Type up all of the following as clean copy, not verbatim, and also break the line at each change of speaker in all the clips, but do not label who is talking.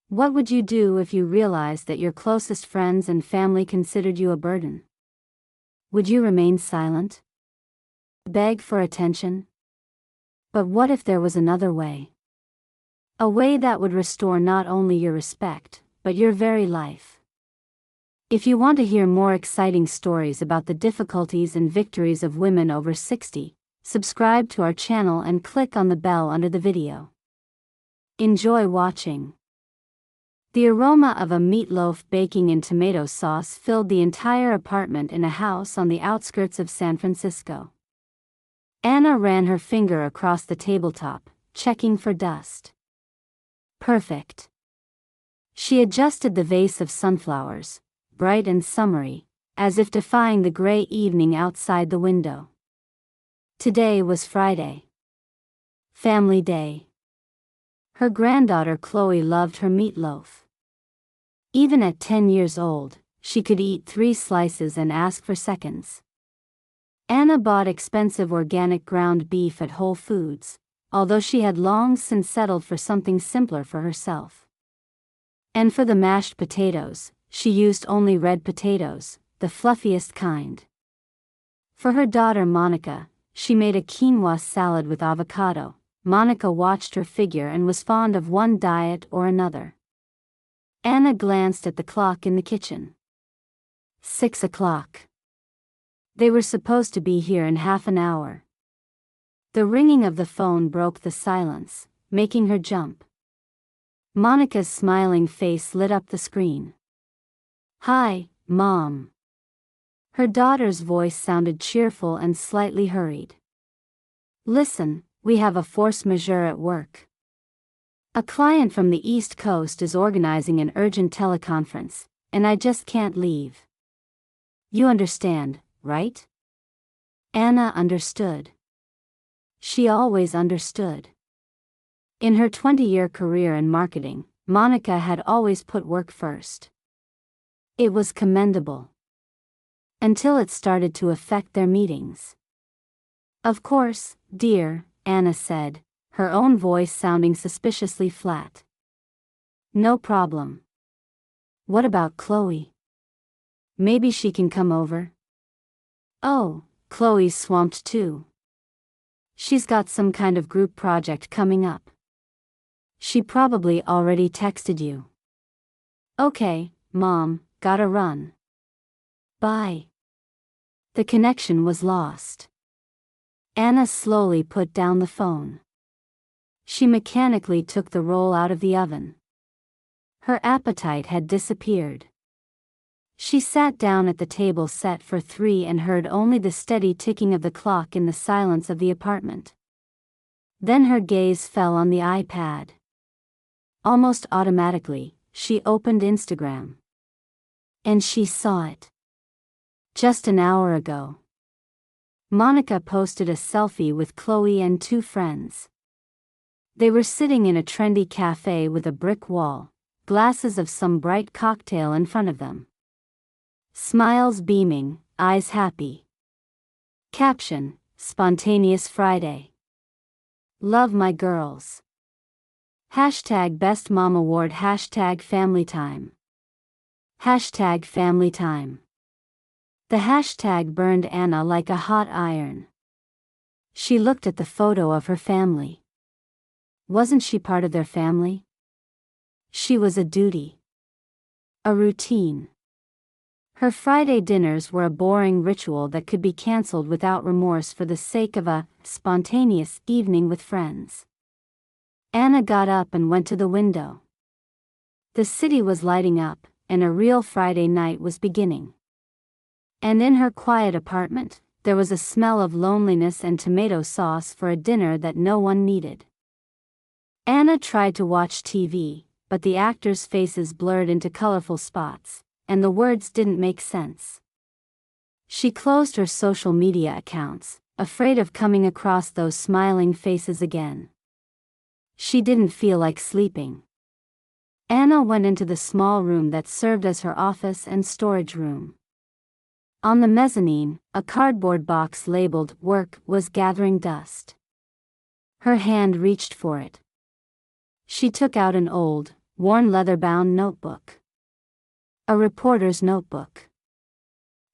What would you do if you realized that your closest friends and family considered you a burden? Would you remain silent? Beg for attention? But what if there was another way? A way that would restore not only your respect, but your very life. If you want to hear more exciting stories about the difficulties and victories of women over 60, subscribe to our channel and click on the bell under the video. Enjoy watching. The aroma of a meatloaf baking in tomato sauce filled the entire apartment in a house on the outskirts of San Francisco. Anna ran her finger across the tabletop, checking for dust. Perfect. She adjusted the vase of sunflowers, bright and summery, as if defying the gray evening outside the window. Today was Friday. Family Day. Her granddaughter Chloe loved her meatloaf. Even at 10 years old, she could eat 3 slices and ask for seconds. Anna bought expensive organic ground beef at Whole Foods, although she had long since settled for something simpler for herself. And for the mashed potatoes, she used only red potatoes, the fluffiest kind. For her daughter Monica, she made a quinoa salad with avocado. Monica watched her figure and was fond of one diet or another. Anna glanced at the clock in the kitchen. 6 o'clock. They were supposed to be here in half an hour. The ringing of the phone broke the silence, making her jump. Monica's smiling face lit up the screen. "Hi, Mom." Her daughter's voice sounded cheerful and slightly hurried. "Listen, we have a force majeure at work. A client from the East Coast is organizing an urgent teleconference, and I just can't leave. You understand, right?" Anna understood. She always understood. In her 20-year career in marketing, Monica had always put work first. It was commendable. Until it started to affect their meetings. "Of course, dear," Anna said, her own voice sounding suspiciously flat. "No problem. What about Chloe? Maybe she can come over?" "Oh, Chloe's swamped too. She's got some kind of group project coming up. She probably already texted you." "Okay, Mom, gotta run. Bye." The connection was lost. Anna slowly put down the phone. She mechanically took the roll out of the oven. Her appetite had disappeared. She sat down at the table set for 3 and heard only the steady ticking of the clock in the silence of the apartment. Then her gaze fell on the iPad. Almost automatically, she opened Instagram. And she saw it. Just an hour ago. Monica posted a selfie with Chloe and 2 friends. They were sitting in a trendy cafe with a brick wall, glasses of some bright cocktail in front of them. Smiles beaming, eyes happy. Caption: Spontaneous Friday. Love my girls. Hashtag Best Mom Award. Hashtag Family Time. Hashtag Family Time. The hashtag burned Anna like a hot iron. She looked at the photo of her family. Wasn't she part of their family? She was a duty. A routine. Her Friday dinners were a boring ritual that could be cancelled without remorse for the sake of a spontaneous evening with friends. Anna got up and went to the window. The city was lighting up, and a real Friday night was beginning. And in her quiet apartment, there was a smell of loneliness and tomato sauce for a dinner that no one needed. Anna tried to watch TV, but the actors' faces blurred into colorful spots, and the words didn't make sense. She closed her social media accounts, afraid of coming across those smiling faces again. She didn't feel like sleeping. Anna went into the small room that served as her office and storage room. On the mezzanine, a cardboard box labeled "Work" was gathering dust. Her hand reached for it. She took out an old, worn leather-bound notebook. A reporter's notebook.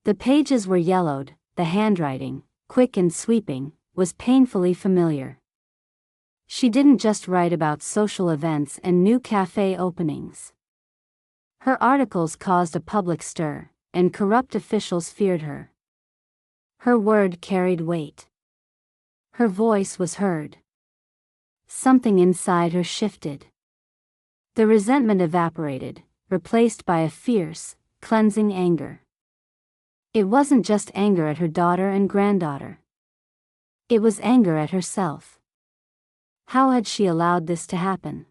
The pages were yellowed, the handwriting, quick and sweeping, was painfully familiar. She didn't just write about social events and new cafe openings. Her articles caused a public stir, and corrupt officials feared her. Her word carried weight. Her voice was heard. Something inside her shifted. The resentment evaporated, replaced by a fierce, cleansing anger. It wasn't just anger at her daughter and granddaughter. It was anger at herself. How had she allowed this to happen?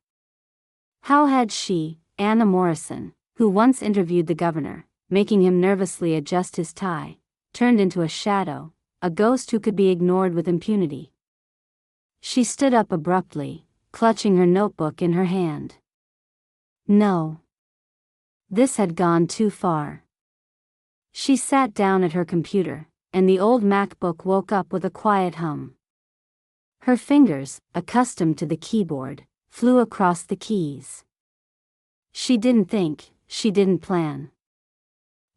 How had she, Anna Morrison, who once interviewed the governor, making him nervously adjust his tie, turned into a shadow, a ghost who could be ignored with impunity? She stood up abruptly, clutching her notebook in her hand. No. This had gone too far. She sat down at her computer, and the old MacBook woke up with a quiet hum. Her fingers, accustomed to the keyboard, flew across the keys. She didn't think, she didn't plan.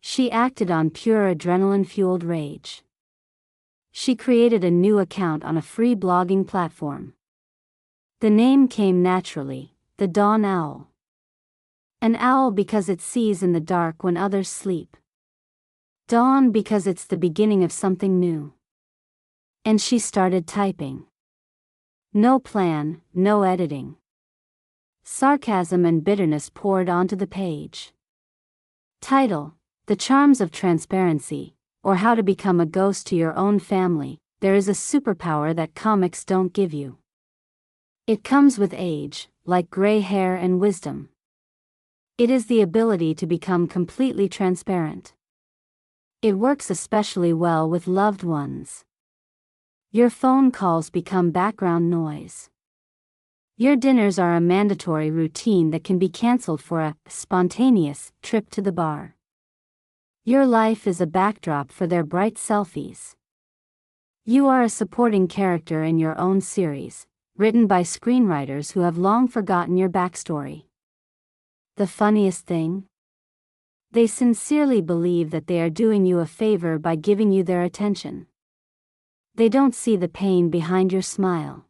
She acted on pure adrenaline-fueled rage. She created a new account on a free blogging platform. The name came naturally, the Dawn Owl. An owl because it sees in the dark when others sleep. Dawn because it's the beginning of something new. And she started typing. No plan, no editing. Sarcasm and bitterness poured onto the page. Title: The Charms of Transparency, or How to Become a Ghost to Your Own Family. There is a superpower that comics don't give you. It comes with age, like gray hair and wisdom. It is the ability to become completely transparent. It works especially well with loved ones. Your phone calls become background noise. Your dinners are a mandatory routine that can be canceled for a spontaneous trip to the bar. Your life is a backdrop for their bright selfies. You are a supporting character in your own series, written by screenwriters who have long forgotten your backstory. The funniest thing? They sincerely believe that they are doing you a favor by giving you their attention. They don't see the pain behind your smile.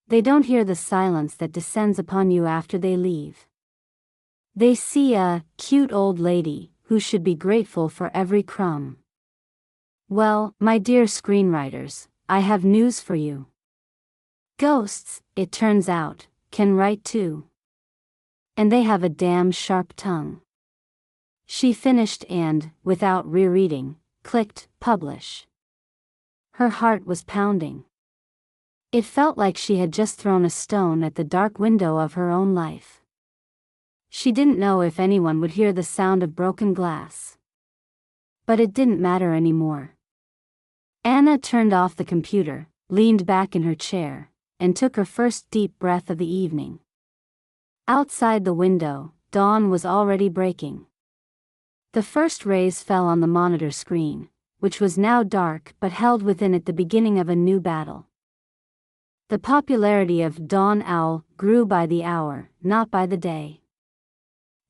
They don't hear the silence that descends upon you after they leave. They see a cute old lady who should be grateful for every crumb. Well, my dear screenwriters, I have news for you. Ghosts, it turns out, can write too. And they have a damn sharp tongue. She finished and, without rereading, clicked publish. Her heart was pounding. It felt like she had just thrown a stone at the dark window of her own life. She didn't know if anyone would hear the sound of broken glass. But it didn't matter anymore. Anna turned off the computer, leaned back in her chair, and took her first deep breath of the evening. Outside the window, dawn was already breaking. The first rays fell on the monitor screen, which was now dark but held within it the beginning of a new battle. The popularity of Dawn Owl grew by the hour, not by the day.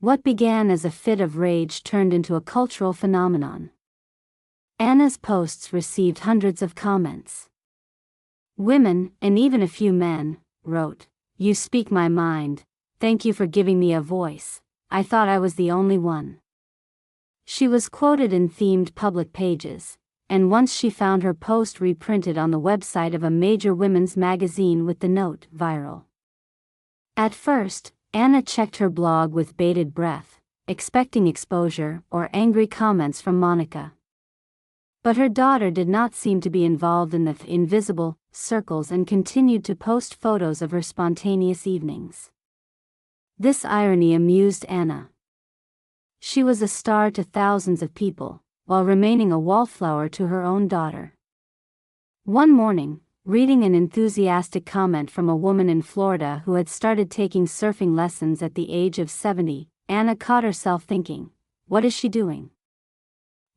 What began as a fit of rage turned into a cultural phenomenon. Anna's posts received hundreds of comments. Women, and even a few men, wrote, "You speak my mind, thank you for giving me a voice, I thought I was the only one." She was quoted in themed public pages, and once she found her post reprinted on the website of a major women's magazine with the note, "Viral." At first, Anna checked her blog with bated breath, expecting exposure or angry comments from Monica. But her daughter did not seem to be involved in the invisible circles and continued to post photos of her spontaneous evenings. This irony amused Anna. She was a star to thousands of people, while remaining a wallflower to her own daughter. One morning, reading an enthusiastic comment from a woman in Florida who had started taking surfing lessons at the age of 70, Anna caught herself thinking, what is she doing?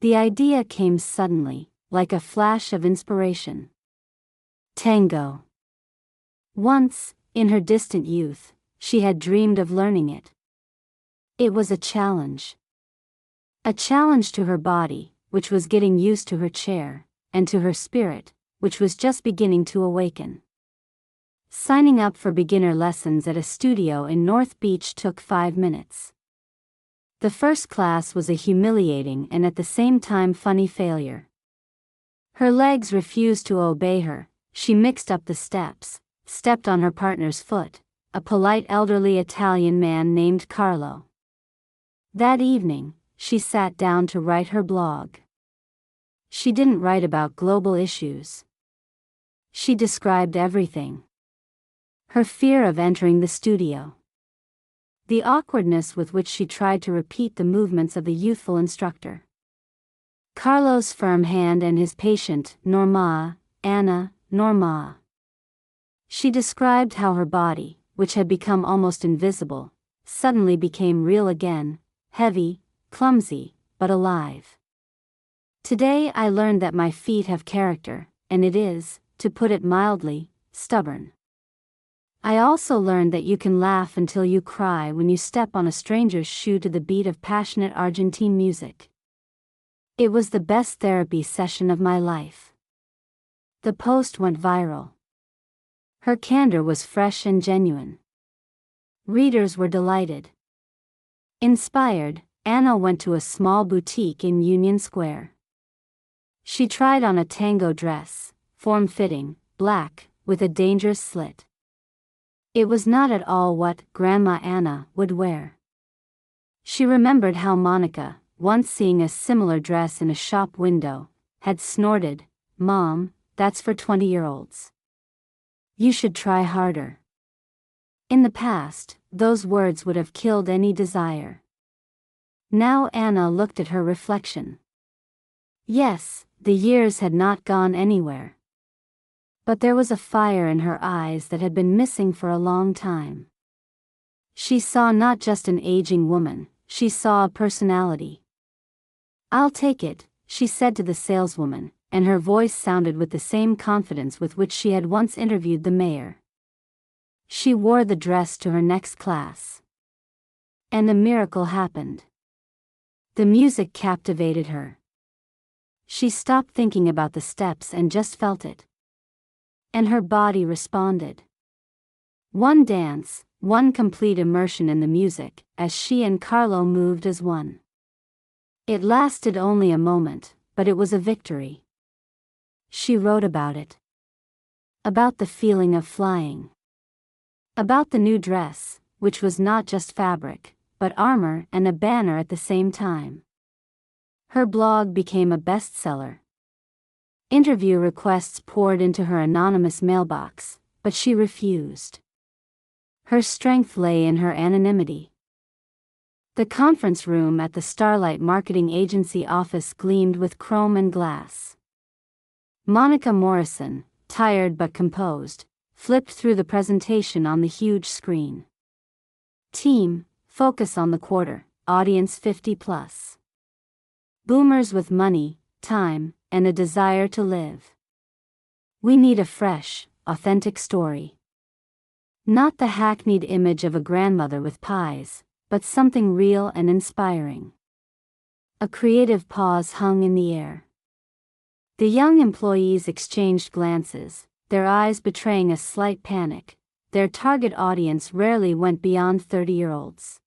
The idea came suddenly, like a flash of inspiration. Tango. Once, in her distant youth, she had dreamed of learning it. It was a challenge. A challenge to her body, which was getting used to her chair, and to her spirit, which was just beginning to awaken. Signing up for beginner lessons at a studio in North Beach took 5 minutes. The first class was a humiliating and at the same time funny failure. Her legs refused to obey her, she mixed up the steps, stepped on her partner's foot, a polite elderly Italian man named Carlo. That evening, she sat down to write her blog. She didn't write about global issues. She described everything. Her fear of entering the studio. The awkwardness with which she tried to repeat the movements of the youthful instructor. Carlo's firm hand and his patient, Norma, Anna, Norma. She described how her body, which had become almost invisible, suddenly became real again, heavy, clumsy, but alive. Today I learned that my feet have character, and it is, to put it mildly, stubborn. I also learned that you can laugh until you cry when you step on a stranger's shoe to the beat of passionate Argentine music. It was the best therapy session of my life. The post went viral. Her candor was fresh and genuine. Readers were delighted. Inspired, Anna went to a small boutique in Union Square. She tried on a tango dress, form-fitting, black, with a dangerous slit. It was not at all what Grandma Anna would wear. She remembered how Monica, once seeing a similar dress in a shop window, had snorted, "Mom, that's for 20-year-olds. You should try harder." In the past, those words would have killed any desire. Now Anna looked at her reflection. Yes, the years had not gone anywhere. But there was a fire in her eyes that had been missing for a long time. She saw not just an aging woman, she saw a personality. "I'll take it," she said to the saleswoman, and her voice sounded with the same confidence with which she had once interviewed the mayor. She wore the dress to her next class. And a miracle happened. The music captivated her. She stopped thinking about the steps and just felt it. And her body responded. One dance, one complete immersion in the music, as she and Carlo moved as one. It lasted only a moment, but it was a victory. She wrote about it. About the feeling of flying. About the new dress, which was not just fabric, but armor and a banner at the same time. Her blog became a bestseller. Interview requests poured into her anonymous mailbox, but she refused. Her strength lay in her anonymity. The conference room at the Starlight Marketing Agency office gleamed with chrome and glass. Monica Morrison, tired but composed, flipped through the presentation on the huge screen. Team, focus on the quarter, audience 50+. Boomers with money, time, and a desire to live. We need a fresh, authentic story. Not the hackneyed image of a grandmother with pies, but something real and inspiring. A creative pause hung in the air. The young employees exchanged glances, their eyes betraying a slight panic. Their target audience rarely went beyond 30-year-olds.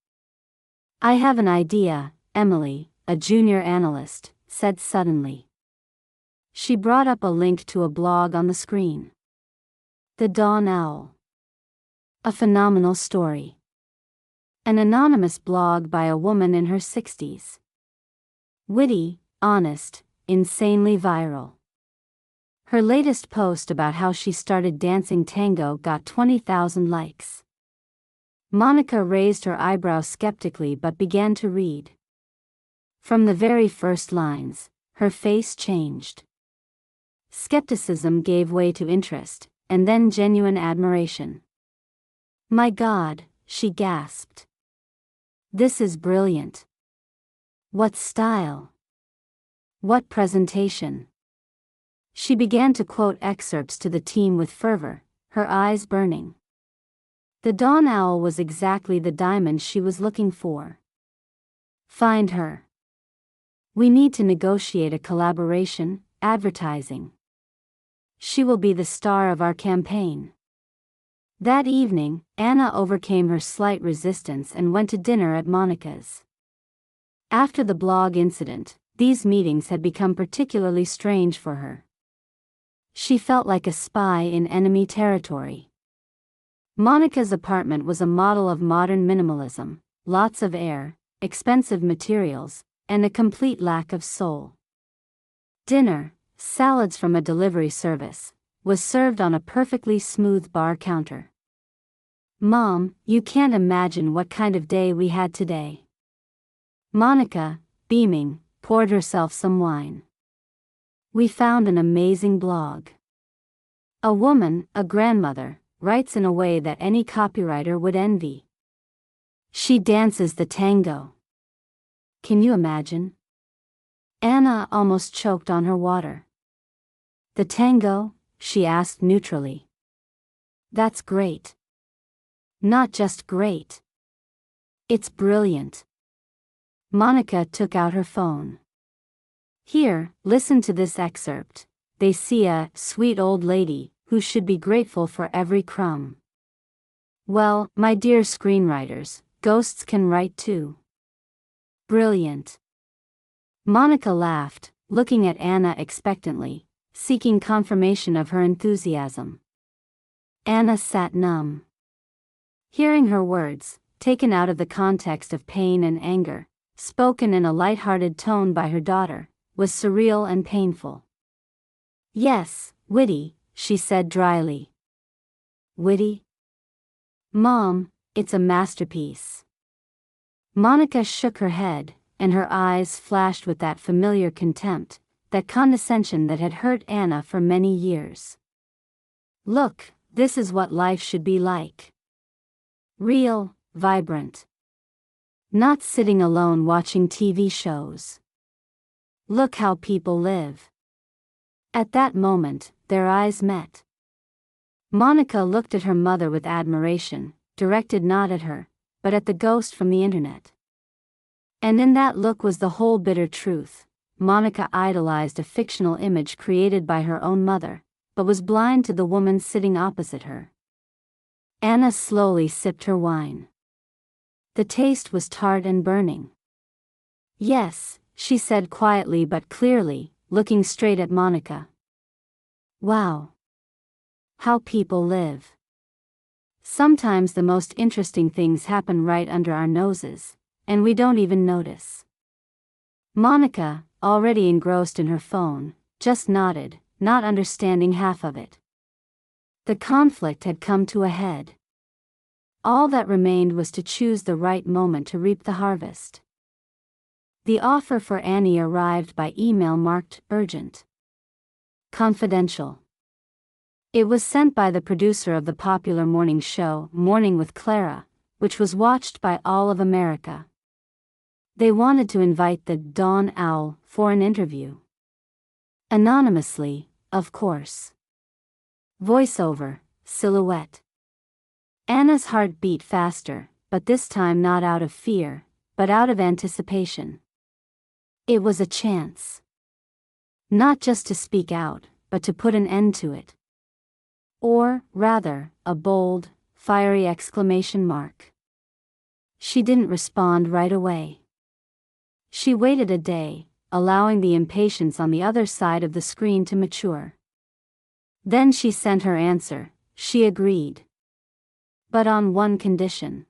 "I have an idea," Emily, a junior analyst, said suddenly. She brought up a link to a blog on the screen. The Dawn Owl. A phenomenal story. An anonymous blog by a woman in her 60s. Witty, honest, insanely viral. Her latest post about how she started dancing tango got 20,000 likes. Monica raised her eyebrows skeptically but began to read. From the very first lines, her face changed. Skepticism gave way to interest, and then genuine admiration. "My God," she gasped. "This is brilliant. What style! What presentation!" She began to quote excerpts to the team with fervor, her eyes burning. The dawn owl was exactly the diamond she was looking for. Find her. We need to negotiate a collaboration, advertising. She will be the star of our campaign. That evening, Anna overcame her slight resistance and went to dinner at Monica's. After the blog incident, these meetings had become particularly strange for her. She felt like a spy in enemy territory. Monica's apartment was a model of modern minimalism, lots of air, expensive materials, and a complete lack of soul. Dinner, salads from a delivery service, was served on a perfectly smooth bar counter. "Mom, you can't imagine what kind of day we had today." Monica, beaming, poured herself some wine. "We found an amazing blog. A woman, a grandmother, writes in a way that any copywriter would envy. She dances the tango. Can you imagine?" Anna almost choked on her water. "The tango?" she asked neutrally. "That's great. Not just great. It's brilliant." Monica took out her phone. "Here, listen to this excerpt. They see a sweet old lady who should be grateful for every crumb. Well, my dear screenwriters, ghosts can write too." Brilliant. Monica laughed, looking at Anna expectantly, seeking confirmation of her enthusiasm. Anna sat numb. Hearing her words, taken out of the context of pain and anger, spoken in a light-hearted tone by her daughter, was surreal and painful. "Yes, witty," she said dryly. "Witty? Mom, it's a masterpiece." Monica shook her head, and her eyes flashed with that familiar contempt, that condescension that had hurt Anna for many years. "Look, this is what life should be like. Real, vibrant. Not sitting alone watching TV shows. Look how people live." At that moment, their eyes met. Monica looked at her mother with admiration, directed not at her, but at the ghost from the internet. And in that look was the whole bitter truth. Monica idolized a fictional image created by her own mother, but was blind to the woman sitting opposite her. Anna slowly sipped her wine. The taste was tart and burning. "Yes," she said quietly but clearly, looking straight at Monica. "Wow. How people live. Sometimes the most interesting things happen right under our noses, and we don't even notice." Monica, already engrossed in her phone, just nodded, not understanding half of it. The conflict had come to a head. All that remained was to choose the right moment to reap the harvest. The offer for Annie arrived by email marked urgent. Confidential. It was sent by the producer of the popular morning show, Morning with Clara, which was watched by all of America. They wanted to invite the Dawn Owl for an interview. Anonymously, of course. Voiceover, silhouette. Anna's heart beat faster, but this time not out of fear, but out of anticipation. It was a chance. Not just to speak out, but to put an end to it. Or, rather, a bold, fiery exclamation mark. She didn't respond right away. She waited a day, allowing the impatience on the other side of the screen to mature. Then she sent her answer. She agreed. But on one condition.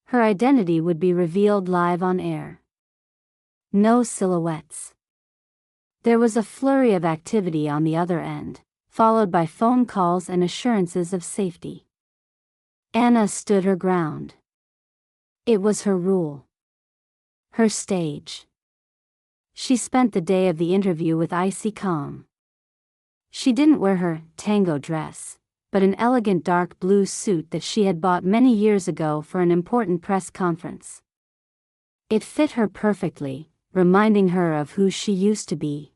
Her identity would be revealed live on air. No silhouettes. There was a flurry of activity on the other end, followed by phone calls and assurances of safety. Anna stood her ground. It was her rule. Her stage. She spent the day of the interview with icy calm. She didn't wear her tango dress, but an elegant dark blue suit that she had bought many years ago for an important press conference. It fit her perfectly, reminding her of who she used to be.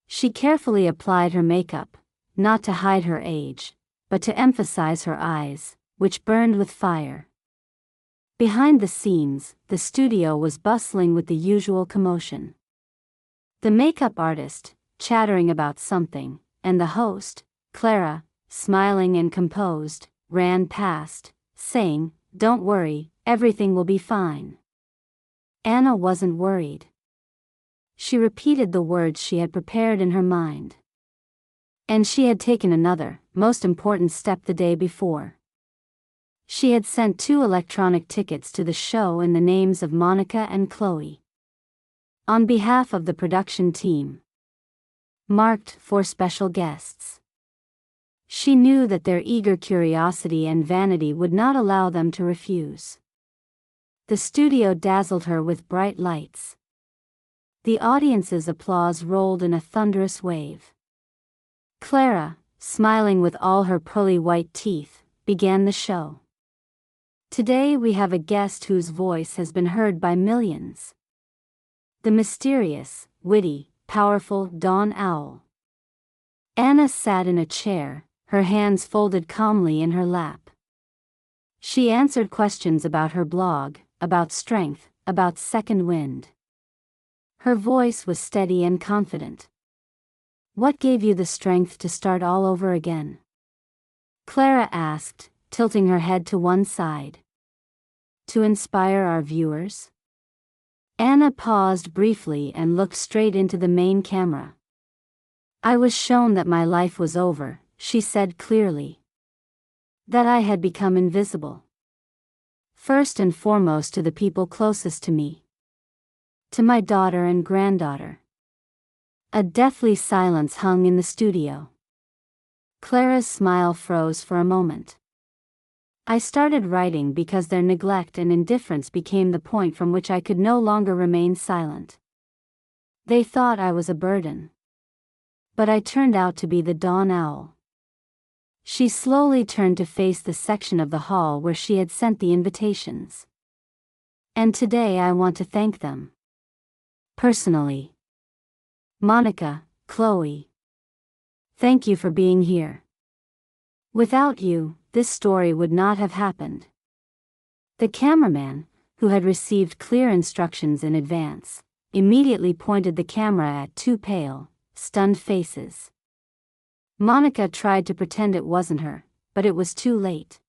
She carefully applied her makeup, not to hide her age, but to emphasize her eyes, which burned with fire. Behind the scenes, the studio was bustling with the usual commotion. The makeup artist, chattering about something, and the host, Clara, smiling and composed, ran past, saying, "Don't worry, everything will be fine." Anna wasn't worried. She repeated the words she had prepared in her mind. And she had taken another, most important step the day before. She had sent 2 electronic tickets to the show in the names of Monica and Chloe. On behalf of the production team. Marked for special guests. She knew that their eager curiosity and vanity would not allow them to refuse. The studio dazzled her with bright lights. The audience's applause rolled in a thunderous wave. Clara, smiling with all her pearly white teeth, began the show. Today we have a guest whose voice has been heard by millions. The mysterious, witty, powerful Dawn Owl. Anna sat in a chair, her hands folded calmly in her lap. She answered questions about her blog, about strength, about second wind. Her voice was steady and confident. "What gave you the strength to start all over again?" Clara asked, tilting her head to one side. "To inspire our viewers?" Anna paused briefly and looked straight into the main camera. "I was shown that my life was over," she said clearly. "That I had become invisible. First and foremost to the people closest to me. To my daughter and granddaughter." A deathly silence hung in the studio. Clara's smile froze for a moment. "I started writing because their neglect and indifference became the point from which I could no longer remain silent. They thought I was a burden. But I turned out to be the Dawn Owl." She slowly turned to face the section of the hall where she had sent the invitations. "And today I want to thank them. Personally. Monica, Chloe. Thank you for being here. Without you, this story would not have happened." The cameraman, who had received clear instructions in advance, immediately pointed the camera at 2 pale, stunned faces. Monica tried to pretend it wasn't her, but it was too late.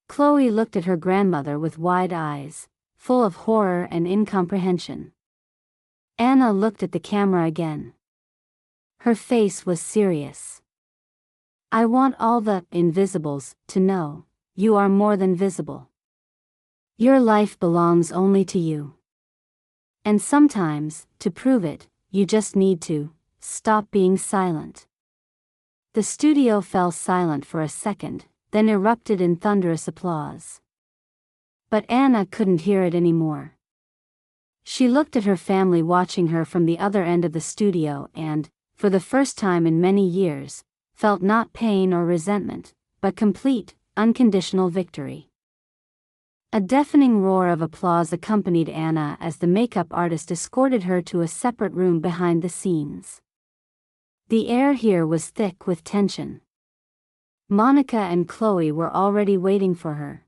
Chloe looked at her grandmother with wide eyes, full of horror and incomprehension. Anna looked at the camera again. Her face was serious. "I want all the invisibles to know, you are more than visible. Your life belongs only to you. And sometimes, to prove it, you just need to stop being silent." The studio fell silent for a second, then erupted in thunderous applause. But Anna couldn't hear it anymore. She looked at her family watching her from the other end of the studio and, for the first time in many years, felt not pain or resentment, but complete, unconditional victory. A deafening roar of applause accompanied Anna as the makeup artist escorted her to a separate room behind the scenes. The air here was thick with tension. Monica and Chloe were already waiting for her.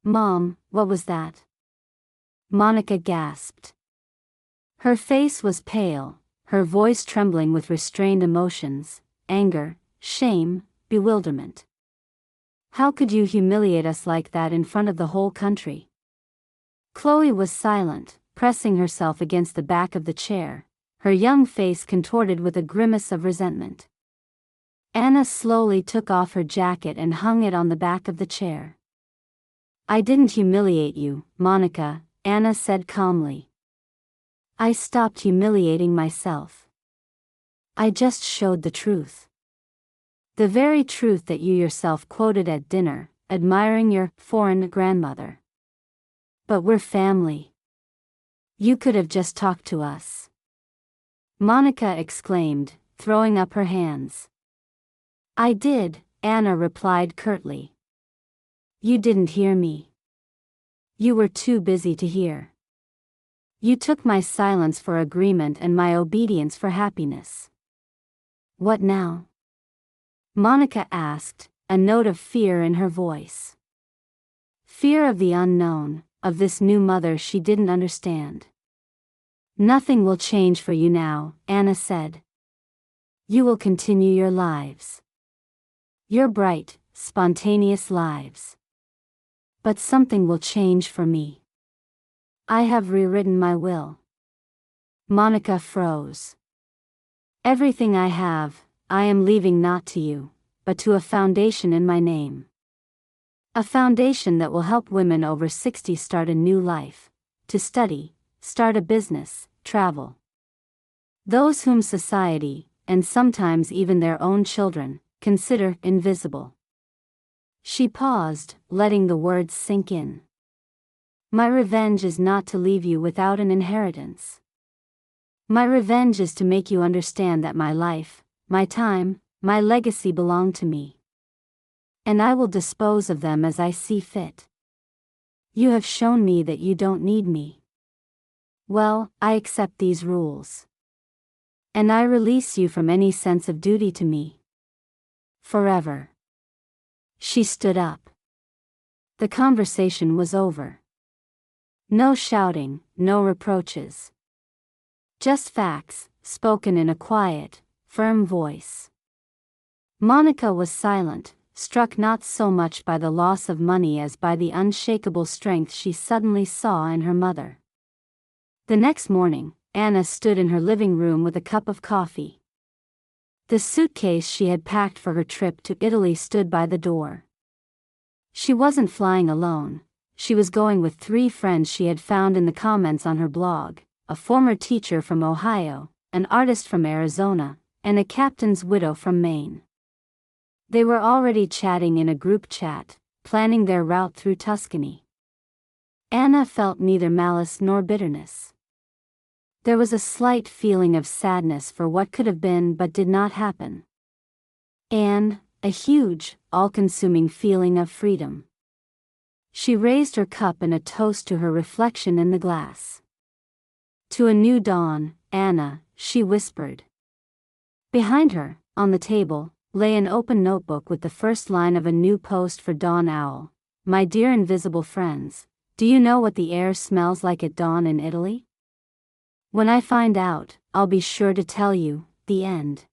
"Mom, what was that?" Monica gasped. Her face was pale, her voice trembling with restrained emotions, anger, shame, bewilderment. "How could you humiliate us like that in front of the whole country?" Chloe was silent, pressing herself against the back of the chair, her young face contorted with a grimace of resentment. Anna slowly took off her jacket and hung it on the back of the chair. "I didn't humiliate you, Monica," Anna said calmly. "I stopped humiliating myself. I just showed the truth. The very truth that you yourself quoted at dinner, admiring your foreign grandmother. But we're family. You could have just talked to us." Monica exclaimed, throwing up her hands. "I did," Anna replied curtly. "You didn't hear me. You were too busy to hear. You took my silence for agreement and my obedience for happiness. What now?" Monica asked, a note of fear in her voice. Fear of the unknown, of this new mother she didn't understand. "Nothing will change for you now," Anna said. "You will continue your lives. Your bright, spontaneous lives. But something will change for me. I have rewritten my will." Monica froze. "Everything I have, I am leaving not to you, but to a foundation in my name. A foundation that will help women over 60 start a new life, to study, start a business, travel. Those whom society, and sometimes even their own children, consider invisible." She paused, letting the words sink in. "My revenge is not to leave you without an inheritance. My revenge is to make you understand that my life, my time, my legacy belong to me. And I will dispose of them as I see fit. You have shown me that you don't need me. Well, I accept these rules. And I release you from any sense of duty to me. Forever." She stood up. The conversation was over. No shouting, no reproaches. Just facts, spoken in a quiet, firm voice. Monica was silent, struck not so much by the loss of money as by the unshakable strength she suddenly saw in her mother. The next morning, Anna stood in her living room with a cup of coffee. The suitcase she had packed for her trip to Italy stood by the door. She wasn't flying alone. She was going with 3 friends she had found in the comments on her blog, a former teacher from Ohio, an artist from Arizona, and a captain's widow from Maine. They were already chatting in a group chat, planning their route through Tuscany. Anna felt neither malice nor bitterness. There was a slight feeling of sadness for what could have been but did not happen. And a huge, all-consuming feeling of freedom. She raised her cup in a toast to her reflection in the glass. "To a new dawn, Anna," she whispered. Behind her, on the table, lay an open notebook with the first line of a new post for Dawn Owl. "My dear invisible friends, do you know what the air smells like at dawn in Italy? When I find out, I'll be sure to tell you." The end.